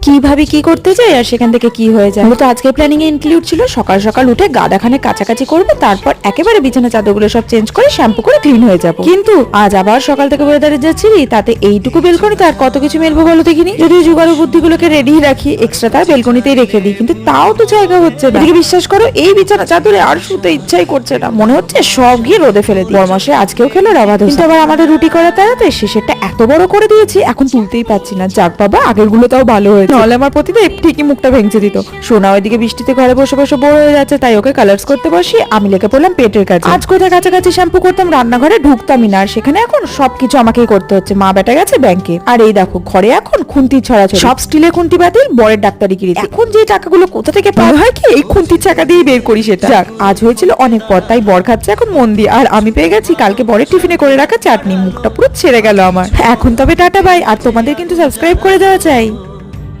কিভাবে কি করতে যাই আর সেখান থেকে কি হয়ে যায়। তো আজকে প্ল্যানিং এ ইনক্লুড ছিল সকাল সকাল উঠে গাদাখানে কাছাকাছি করবো, তারপর একেবারে বিছানা চাদরগুলো সব চেঞ্জ করে শ্যাম্পু করে ক্লিন হয়ে যাবো। কিন্তু আজ আবার সকাল থেকে ওয়েদারে যাচ্ছি, তাতে এইটুকু বেলকনিতে আর কত কিছু মেলবো বলো দেখিনি। যদিও জোগাড় বুদ্ধিগুলোকে রেডি রাখি, এক্সট্রা তার বেলকনিতেই রেখে দিই, কিন্তু তাও তো জায়গা হচ্ছে না। এদিকে বিশ্বাস করো, এই বিছানা চাদরে আর শুতে ইচ্ছাই করছে না, মনে হচ্ছে সব গিয়ে রোদে ফেলে দিই। বরমাসে আজকেও খেলো রাভা ধোসা, কিন্তু আবার আমাদের রুটি করা তাড়াতে শেষেরটা এত বড় করে দিয়েছি এখন তুলতেই পারছি না। যাক বাবা, আগের গুলো তাও ভালো হয়েছে, নাহলে আমার প্রতিদেব ঠিকই মুখটা ভেঙে দিত। সোনা ওইদিকে বৃষ্টিতে ঘরে বসে বসে বোর হয়ে যাচ্ছে, তাই ওকে কালার্স করতে বসি, আমি লেগে পড়লাম পেটের কাছে। আজ কোথায় কাছাকাছি শ্যাম্পু করতাম, রান্নাঘরে ঢুকতামই না, আর সেখানে এখন সবকিছু আমাকেই করতে হচ্ছে। মা বেটা গেছে ব্যাংকে, আর এই দেখো ঘরে এখন খুন্তি ছড়াছড়ি, সব স্টিলের খুন্তি বাতিল, বরের ডাক্তারি গিরি। এখন যে টাকাগুলো কোথা থেকে পাওয়া হয় কি এই খুন্তির চাকা দিয়ে বের করি সেটা। যাক, আজ হয়েছিল অনেক পর, তাই বর খাচ্ছে এখন মন দিয়ে, আর আমি পেয়ে গেছি কালকে বরের টিফিনে করে রাখা চাটনি। মুখটা পুরো ছেড়ে গেল আমার। এখন তবে টাটা বাই, আর তোমাদের কিন্তু সাবস্ক্রাইব করে দেওয়া চাই।